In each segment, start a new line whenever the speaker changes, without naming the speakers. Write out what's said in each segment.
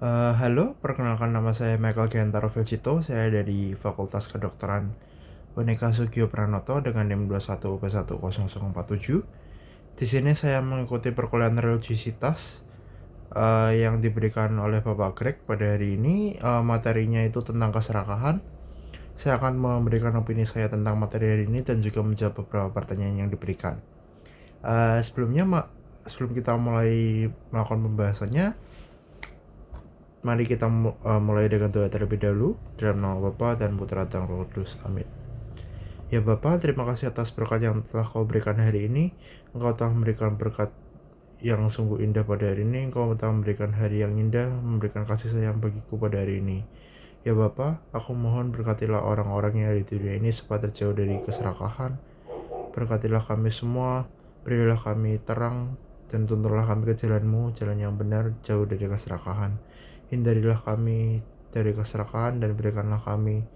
Halo, perkenalkan nama saya Michael Gentaro Vilcito. Saya dari Fakultas Kedokteran Unika Sugio Pranoto dengan NIM 21P10047. Di sini saya mengikuti perkuliahan religiositas yang diberikan oleh Bapak Greg pada hari ini. Materinya itu tentang keserakahan. Saya akan memberikan opini saya tentang materi hari ini dan juga menjawab beberapa pertanyaan yang diberikan. Sebelum kita mulai melakukan pembahasannya, mari kita mulai dengan doa terlebih dahulu. Dalam nama Bapa dan Putra dan Roh Kudus. Amin. Ya Bapa, terima kasih atas berkat yang telah Kau berikan hari ini. Engkau telah memberikan berkat yang sungguh indah pada hari ini. Engkau telah memberikan hari yang indah, memberikan kasih sayang bagiku pada hari ini. Ya Bapa, aku mohon berkatilah orang-orang yang ada di dunia ini supaya terjauh dari keserakahan. Berkatilah kami semua, berilah kami terang, dan tuntunlah kami ke jalan-Mu, jalan yang benar, jauh dari keserakahan. Hindarilah kami dari keserakahan dan berikanlah kami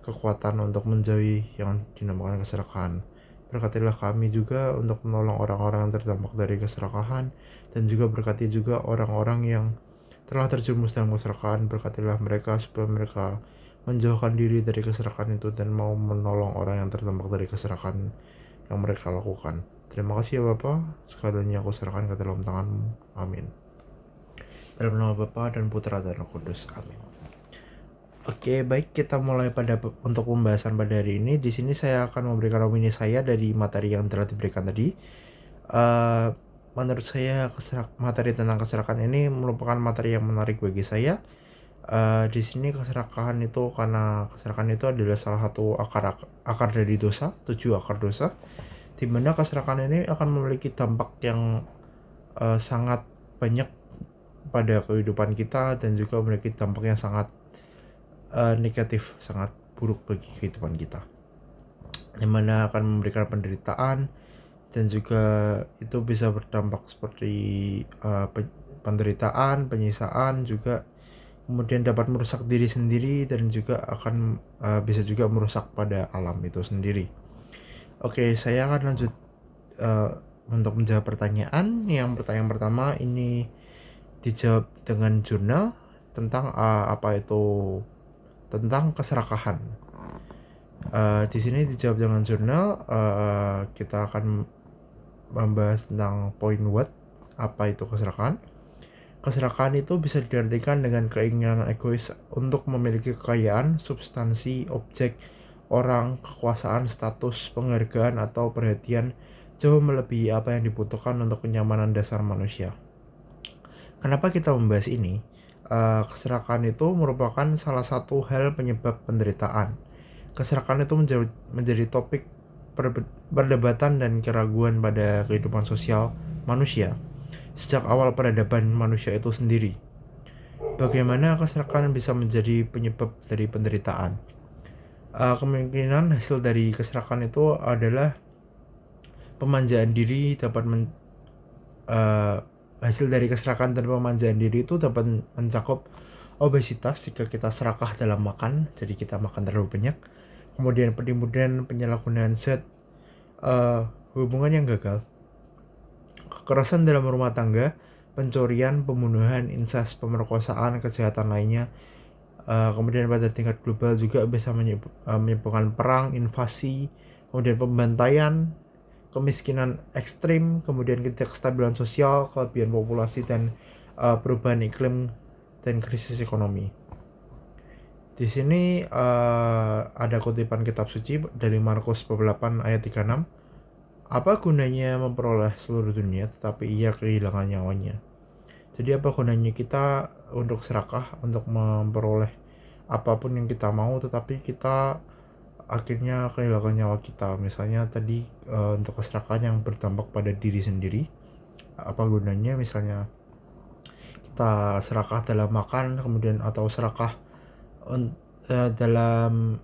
kekuatan untuk menjauhi yang dinamakan keserakahan. Berkatilah kami juga untuk menolong orang-orang yang terdampak dari keserakahan, dan juga berkati juga orang-orang yang telah terjerumus dalam keserakahan. Berkatilah mereka supaya mereka menjauhkan diri dari keserakahan itu dan mau menolong orang yang terdampak dari keserakahan yang mereka lakukan. Terima kasih ya Bapa, segalanya aku serahkan ke dalam tangan-Mu. Amin. Dalam nama Bapa dan Putra dan Roh Kudus. Amin. Oke, baik, kita mulai untuk pembahasan pada hari ini. Di sini saya akan memberikan opini saya dari materi yang telah diberikan tadi. Menurut saya materi tentang keserakahan ini merupakan materi yang menarik bagi saya. Di sini keserakahan itu karena keserakahan itu adalah salah satu akar dari dosa, 7 akar dosa, di mana keserakahan ini akan memiliki dampak yang sangat banyak pada kehidupan kita dan juga memiliki dampak yang sangat negatif, sangat buruk bagi kehidupan kita, yang mana akan memberikan penderitaan dan juga itu bisa berdampak seperti penderitaan, penyiksaan juga, kemudian dapat merusak diri sendiri dan juga akan bisa juga merusak pada alam itu sendiri. Oke, saya akan lanjut untuk menjawab pertanyaan. Pertanyaan pertama ini dijawab dengan jurnal tentang apa itu tentang keserakahan. Di sini dijawab dengan jurnal. Kita akan membahas tentang poin what, apa itu keserakahan. Keserakahan itu bisa diartikan dengan keinginan egois untuk memiliki kekayaan, substansi, objek, orang, kekuasaan, status, penghargaan, atau perhatian jauh melebihi apa yang dibutuhkan untuk kenyamanan dasar manusia. Kenapa kita membahas ini? Keserakahan itu merupakan salah satu hal penyebab penderitaan. Keserakahan itu menjadi topik perdebatan dan keraguan pada kehidupan sosial manusia sejak awal peradaban manusia itu sendiri. Bagaimana keserakahan bisa menjadi penyebab dari penderitaan? Kemungkinan hasil dari keserakahan itu adalah pemanjaan diri hasil dari keserakahan dan pemanjaan diri itu dapat mencakup obesitas jika kita serakah dalam makan, jadi kita makan terlalu banyak. Kemudian penimbunan penyalahgunaan zat, hubungan yang gagal, kekerasan dalam rumah tangga, pencurian, pembunuhan, insest, pemerkosaan, kejahatan lainnya. Kemudian pada tingkat global juga bisa menyebabkan perang, invasi, kemudian pembantaian, kemiskinan ekstrim, kemudian ketidakstabilan sosial, kelebihan populasi, dan perubahan iklim dan krisis ekonomi. Di sini ada kutipan kitab suci dari Markus 8 ayat 36. Apa gunanya memperoleh seluruh dunia tetapi ia kehilangan nyawanya? Jadi apa gunanya kita untuk serakah, untuk memperoleh apapun yang kita mau tetapi kita akhirnya kehilangan nyawa kita? Misalnya tadi untuk keserakahan yang berdampak pada diri sendiri, apa gunanya misalnya kita serakah dalam makan, kemudian atau serakah dalam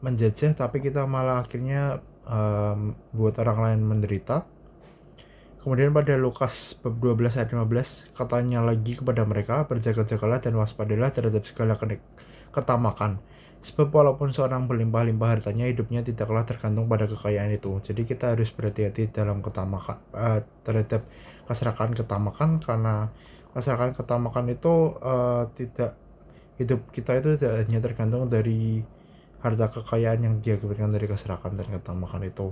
menjajah, tapi kita malah akhirnya buat orang lain menderita. Kemudian pada Lukas bab 12 ayat 15 katanya lagi kepada mereka, berjaga-jagalah dan waspadalah terhadap segala ketamakan, sebab walaupun seorang berlimpah-limpah hartanya, hidupnya tidaklah tergantung pada kekayaan itu. Jadi kita harus berhati-hati dalam ketamakan, terhadap keserakahan ketamakan, karena Keserakahan ketamakan itu tidak, hidup kita itu tidak hanya tergantung dari harta kekayaan yang diakibatkan dari keserakahan dan ketamakan itu.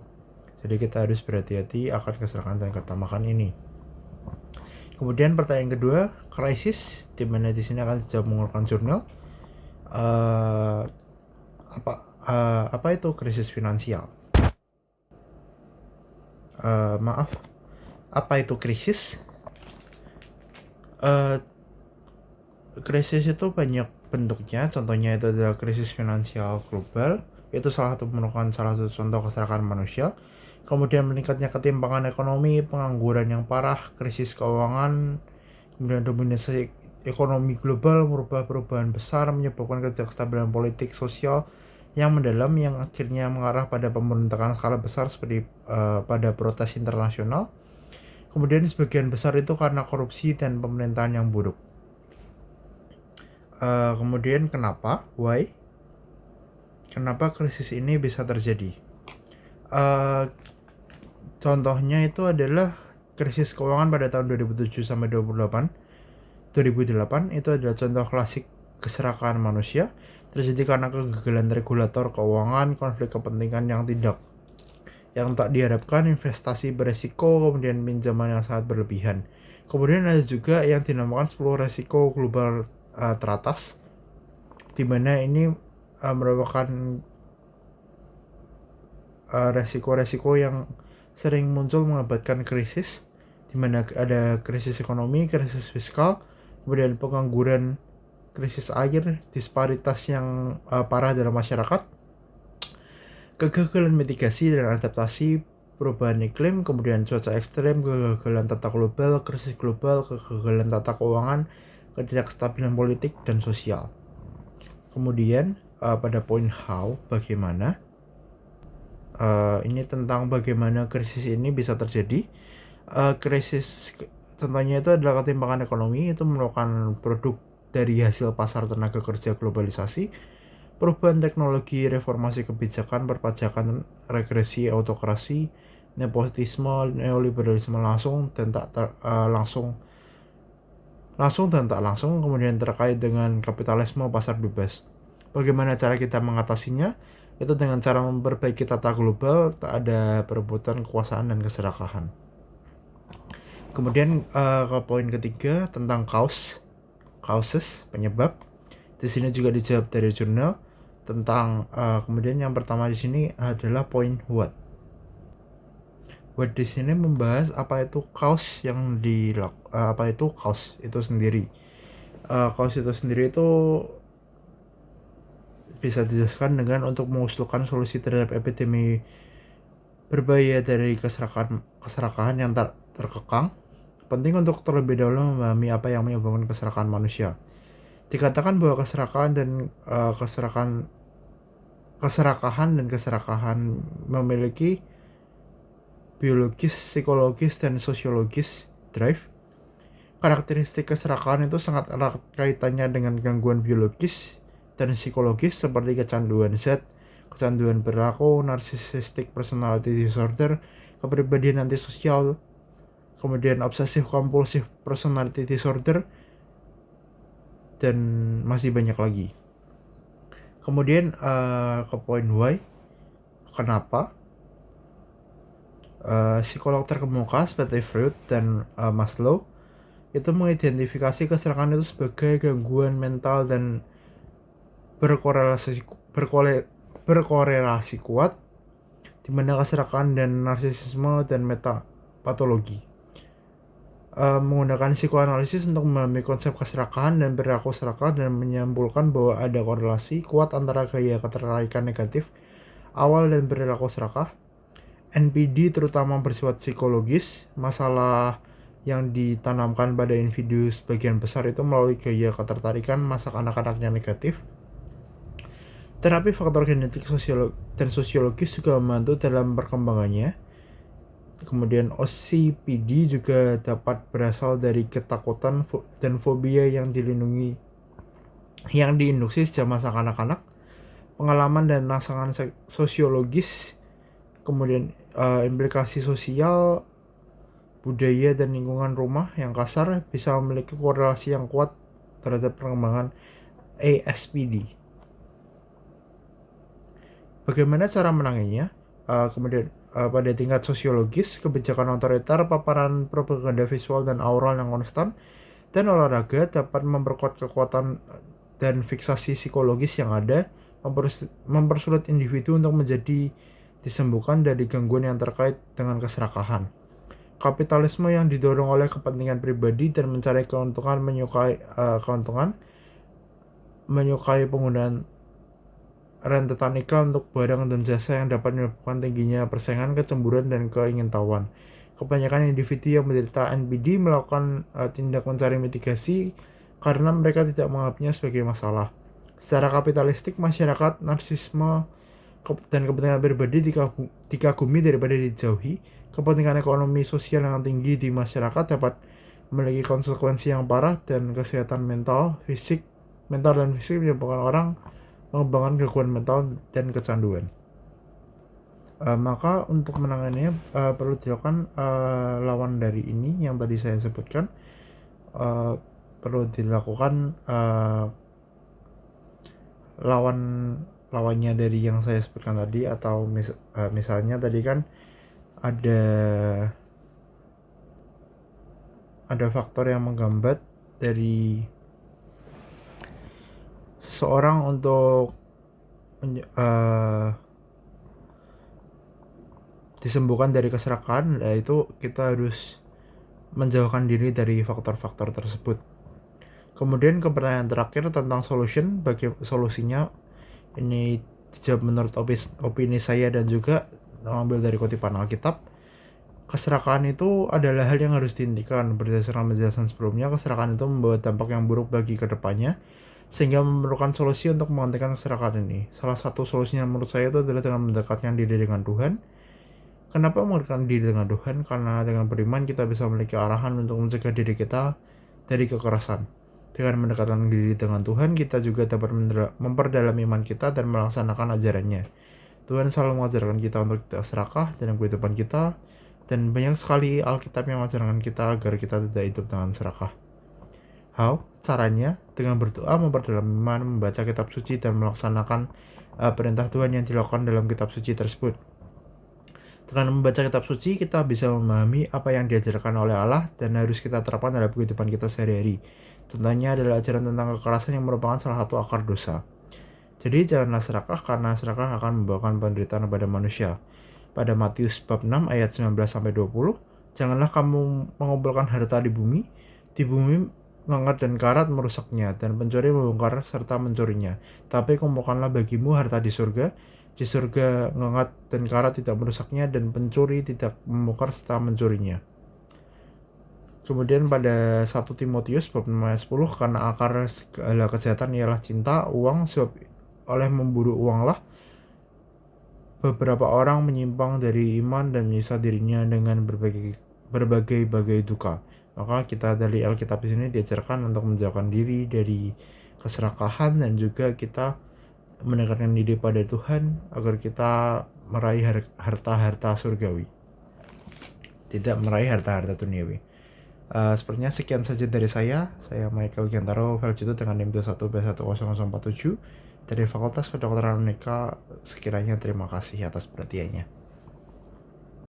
Jadi kita harus berhati-hati akan keserakahan dan ketamakan ini. Kemudian pertanyaan kedua, krisis, di mana di sini akan dijawab menggunakan jurnal. Apa itu krisis finansial? Apa itu krisis? Krisis itu banyak bentuknya. Contohnya itu adalah krisis finansial global. Itu merupakan salah satu contoh keserakahan manusia. Kemudian meningkatnya ketimpangan ekonomi, pengangguran yang parah, krisis keuangan, kemudian dominasi ekonomi global, merubah perubahan besar, menyebabkan ketidakstabilan politik sosial yang mendalam, yang akhirnya mengarah pada pemberontakan skala besar seperti pada protes internasional. Kemudian sebagian besar itu karena korupsi dan pemerintahan yang buruk. Kemudian kenapa? Why? Kenapa krisis ini bisa terjadi? Contohnya itu adalah krisis keuangan pada tahun 2007 sampai 2008 itu adalah contoh klasik keserakahan manusia, terjadi karena kegagalan regulator keuangan, konflik kepentingan yang tak diharapkan, investasi beresiko, kemudian pinjaman yang sangat berlebihan. Kemudian ada juga yang dinamakan 10 resiko global teratas, di mana ini merupakan resiko-resiko yang sering muncul mengakibatkan krisis, di mana ada krisis ekonomi, krisis fiskal, kemudian pengangguran, krisis air, disparitas yang parah dalam masyarakat, kegagalan mitigasi dan adaptasi perubahan iklim, kemudian cuaca ekstrem, kegagalan tata global, krisis global, kegagalan tata keuangan, ketidakstabilan politik dan sosial. Kemudian pada poin how, bagaimana, ini tentang bagaimana krisis ini bisa terjadi. Krisis contohnya itu adalah ketimpangan ekonomi, itu merupakan produk dari hasil pasar tenaga kerja globalisasi, perubahan teknologi, reformasi kebijakan, perpajakan, regresi autokrasi, nepotisme, neoliberalisme langsung dan tak langsung, kemudian terkait dengan kapitalisme pasar bebas. Bagaimana cara kita mengatasinya? Itu dengan cara memperbaiki tata global, tak ada perebutan kekuasaan dan keserakahan. Kemudian ke poin ketiga tentang causes, penyebab. Di sini juga dijawab dari jurnal tentang kemudian yang pertama di sini adalah poin what. What di sini membahas apa itu cause yang apa itu cause itu sendiri. Cause itu sendiri itu bisa dijelaskan dengan untuk mengusulkan solusi terhadap epidemi berbahaya dari keserakahan yang terkekang. Penting untuk terlebih dahulu memahami apa yang menyebabkan keserakahan manusia. Dikatakan bahwa keserakahan memiliki biologis, psikologis, dan sosiologis drive. Karakteristik keserakahan itu sangat erat kaitannya dengan gangguan biologis dan psikologis seperti kecanduan zat, kecanduan perilaku, narcissistic personality disorder, kepribadian antisosial, kemudian obsessive compulsive personality disorder, dan masih banyak lagi. Kemudian ke poin why, kenapa. Psikolog terkemuka seperti Freud dan Maslow itu mengidentifikasi keserakahan itu sebagai gangguan mental dan berkorelasi kuat, di mana keserakahan dan narsisisme dan metapatologi. Menggunakan psikoanalisis untuk memahami konsep keserakahan dan perilaku serakah, dan menyimpulkan bahwa ada korelasi kuat antara gaya ketertarikan negatif awal dan perilaku serakah. NPD terutama bersifat psikologis. Masalah yang ditanamkan pada individu sebagian besar itu melalui gaya ketertarikan masa kanak-kanaknya negatif. Terapi faktor genetik dan sosiologis juga membantu dalam perkembangannya. Kemudian OCPD juga dapat berasal dari ketakutan dan fobia yang diinduksi sejak masa kanak-kanak, pengalaman dan rangsangan sosiologis, kemudian implikasi sosial budaya, dan lingkungan rumah yang kasar bisa memiliki korelasi yang kuat terhadap perkembangan ASPD. Bagaimana cara menanganinya? Kemudian pada tingkat sosiologis, kebijakan otoriter, paparan propaganda visual dan aural yang konstan, dan olahraga dapat memperkuat kekuatan dan fiksasi psikologis yang ada, mempersulit individu untuk menjadi disembuhkan dari gangguan yang terkait dengan keserakahan. Kapitalisme yang didorong oleh kepentingan pribadi dan mencari keuntungan menyukai penggunaan rentetan iklan untuk barang dan jasa yang dapat menyebabkan tingginya persaingan, kecemburuan, dan keingintahuan. Kebanyakan individu yang menderita NPD melakukan tindak mencari mitigasi karena mereka tidak menganggapnya sebagai masalah. Secara kapitalistik, masyarakat, narsisme, dan kepentingan pribadi dikagumi daripada dijauhi. Kepentingan ekonomi sosial yang tinggi di masyarakat dapat memiliki konsekuensi yang parah, dan kesehatan mental dan fisik menyebabkan orang mengembangkan gangguan mental dan kecanduan. Maka untuk menanganinya perlu dilakukan lawan dari ini yang tadi saya sebutkan. Perlu dilakukan lawannya dari yang saya sebutkan tadi, atau misalnya tadi kan ada faktor yang menghambat dari seseorang untuk disembuhkan dari keserakahan, yaitu kita harus menjauhkan diri dari faktor-faktor tersebut. Kemudian ke pertanyaan terakhir tentang solusinya, ini dijawab menurut opini saya dan juga mengambil dari kutipan Alkitab. Keserakahan itu adalah hal yang harus dihentikan. Berdasarkan penjelasan sebelumnya, keserakahan itu membawa dampak yang buruk bagi kedepannya, sehingga memerlukan solusi untuk menghentikan keserakahan ini. Salah satu solusinya menurut saya itu adalah dengan mendekatkan diri dengan Tuhan. Kenapa mendekatkan diri dengan Tuhan? Karena dengan beriman kita bisa memiliki arahan untuk mencegah diri kita dari kekerasan. Dengan mendekatkan diri dengan Tuhan, kita juga dapat memperdalam iman kita dan melaksanakan ajarannya. Tuhan selalu mengajarkan kita untuk tidak serakah dalam kehidupan kita, dan banyak sekali Alkitab yang mengajarkan kita agar kita tidak hidup dengan serakah. How? Caranya dengan berdoa, memperdalam iman, membaca kitab suci, dan melaksanakan perintah Tuhan yang dilakukan dalam kitab suci tersebut. Dengan membaca kitab suci, kita bisa memahami apa yang diajarkan oleh Allah dan harus kita terapkan dalam kehidupan kita sehari-hari. Contohnya adalah ajaran tentang kekerasan yang merupakan salah satu akar dosa. Jadi janganlah serakah, karena serakah akan membawakan penderitaan kepada manusia. Pada Matius bab 6 ayat 19-20, janganlah kamu mengumpulkan harta di bumi ngengat dan karat merusaknya, dan pencuri membongkar serta mencurinya. Tapi kumpulkanlah bagimu harta di surga ngengat dan karat tidak merusaknya, dan pencuri tidak membongkar serta mencurinya. Kemudian pada 1 Timotius bab 6 ayat 10, karena akar segala kejahatan ialah cinta uang, sebab oleh memburu uanglah beberapa orang menyimpang dari iman dan menyiksa dirinya dengan berbagai duka. Maka kita dari Alkitab di sini diajarkan untuk menjauhkan diri dari keserakahan, dan juga kita mendekatkan diri pada Tuhan agar kita meraih harta-harta surgawi, tidak meraih harta-harta duniawi. Sepertinya sekian saja dari saya Michael Giantaro Veljuto dengan NIM 21B10047 dari Fakultas Kedokteran Unika. Sekiranya terima kasih atas perhatiannya.